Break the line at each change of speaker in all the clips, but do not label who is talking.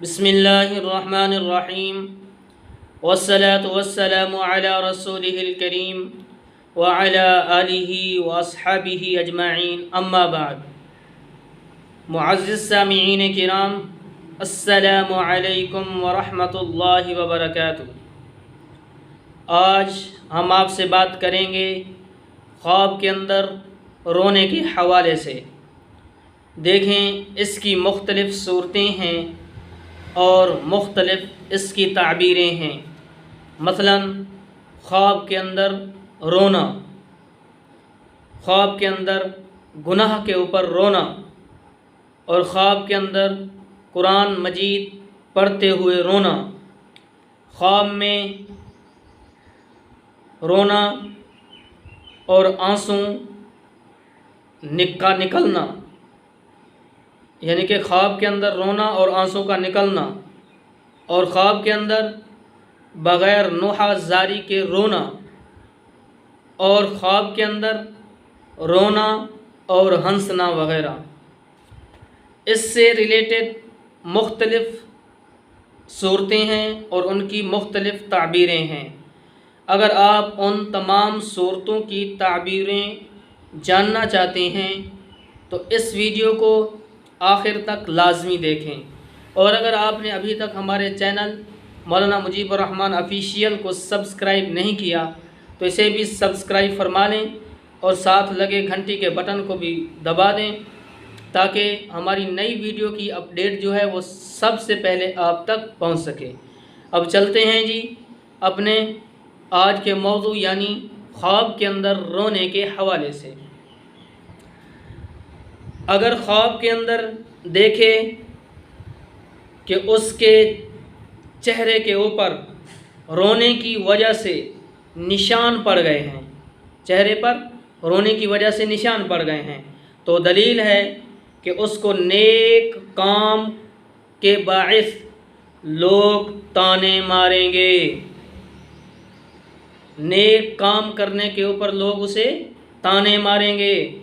بسم اللہ الرحمن الرحیم والصلاة والسلام علی رسولہ الکریم وعلی آلہ واصحابہ اجمعین اما بعد۔ معزز سامعین کرام، السلام علیکم ورحمۃ اللہ وبرکاتہ۔ آج ہم آپ سے بات کریں گے خواب کے اندر رونے کے حوالے سے۔ دیکھیں، اس کی مختلف صورتیں ہیں اور مختلف اس کی تعبیریں ہیں۔ مثلا خواب کے اندر رونا، خواب کے اندر گناہ کے اوپر رونا، اور خواب کے اندر قرآن مجید پڑھتے ہوئے رونا، خواب میں رونا اور آنسو نکلنا، یعنی کہ خواب کے اندر رونا اور آنسوں کا نکلنا، اور خواب کے اندر بغیر نوحہ زاری کے رونا، اور خواب کے اندر رونا اور ہنسنا وغیرہ۔ اس سے ریلیٹڈ مختلف صورتیں ہیں اور ان کی مختلف تعبیریں ہیں۔ اگر آپ ان تمام صورتوں کی تعبیریں جاننا چاہتے ہیں تو اس ویڈیو کو آخر تک لازمی دیکھیں، اور اگر آپ نے ابھی تک ہمارے چینل مولانا مجیب الرحمن آفیشیل کو سبسکرائب نہیں کیا تو اسے بھی سبسکرائب فرما لیں، اور ساتھ لگے گھنٹی کے بٹن کو بھی دبا دیں تاکہ ہماری نئی ویڈیو کی اپڈیٹ جو ہے وہ سب سے پہلے آپ تک پہنچ سکے۔ اب چلتے ہیں جی اپنے آج کے موضوع یعنی خواب کے اندر رونے کے حوالے سے۔ اگر خواب کے اندر دیکھے کہ اس کے چہرے کے اوپر رونے کی وجہ سے نشان پڑ گئے ہیں، چہرے پر رونے کی وجہ سے نشان پڑ گئے ہیں، تو دلیل ہے کہ اس کو نیک کام کے باعث لوگ طعنے ماریں گے، نیک کام کرنے کے اوپر لوگ اسے طعنے ماریں گے۔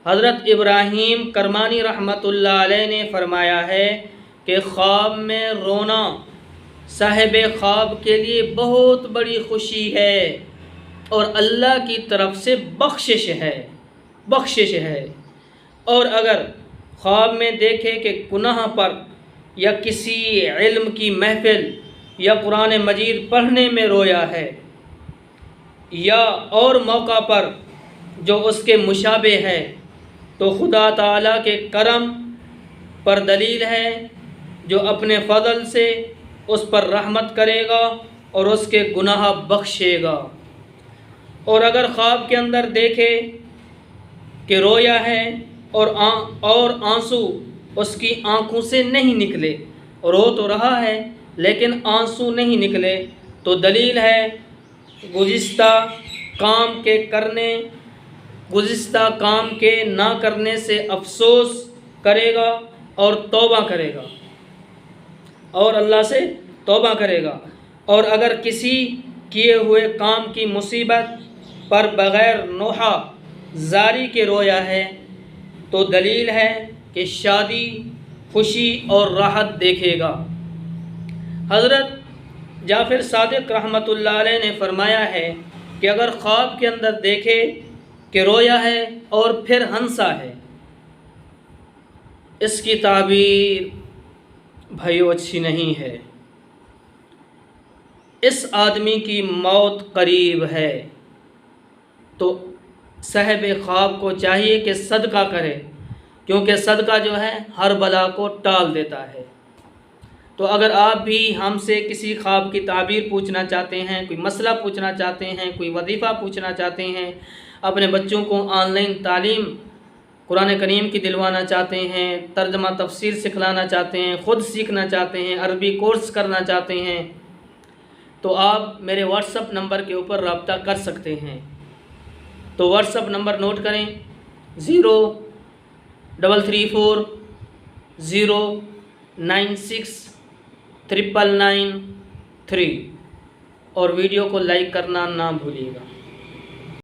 حضرت ابراہیم کرمانی رحمۃ اللہ علیہ نے فرمایا ہے کہ خواب میں رونا صاحب خواب کے لیے بہت بڑی خوشی ہے اور اللہ کی طرف سے بخشش ہے۔ اور اگر خواب میں دیکھے کہ گناہ پر یا کسی علم کی محفل یا قرآن مجید پڑھنے میں رویا ہے، یا اور موقع پر جو اس کے مشابہ ہے، تو خدا تعالیٰ کے کرم پر دلیل ہے جو اپنے فضل سے اس پر رحمت کرے گا اور اس کے گناہ بخشے گا۔ اور اگر خواب کے اندر دیکھے کہ رویا ہے اور آنسو اس کی آنکھوں سے نہیں نکلے، رو تو رہا ہے لیکن آنسو نہیں نکلے، تو دلیل ہے گزشتہ کام کے نہ کرنے سے افسوس کرے گا اور توبہ کرے گا اور اللہ سے توبہ کرے گا۔ اور اگر کسی کیے ہوئے کام کی مصیبت پر بغیر نوحہ زاری کے رویا ہے تو دلیل ہے کہ شادی، خوشی اور راحت دیکھے گا۔ حضرت جعفر صادق رحمۃ اللہ علیہ نے فرمایا ہے کہ اگر خواب کے اندر دیکھے کہ رویا ہے اور پھر ہنسا ہے، اس کی تعبیر بھائیو اچھی نہیں ہے۔ اس آدمی کی موت قریب ہے، تو صاحب خواب کو چاہیے کہ صدقہ کرے، کیونکہ صدقہ جو ہے ہر بلا کو ٹال دیتا ہے۔ تو اگر آپ بھی ہم سے کسی خواب کی تعبیر پوچھنا چاہتے ہیں، کوئی مسئلہ پوچھنا چاہتے ہیں، کوئی وظیفہ پوچھنا چاہتے ہیں، اپنے بچوں کو آن لائن تعلیم قرآن کریم کی دلوانا چاہتے ہیں، ترجمہ تفسیر سکھلانا چاہتے ہیں، خود سیکھنا چاہتے ہیں، عربی کورس کرنا چاہتے ہیں، تو آپ میرے واٹس اپ نمبر کے اوپر رابطہ کر سکتے ہیں۔ تو واٹس اپ نمبر نوٹ کریں: 0334096993، اور ویڈیو کو لائک کرنا نہ بھولیے گا۔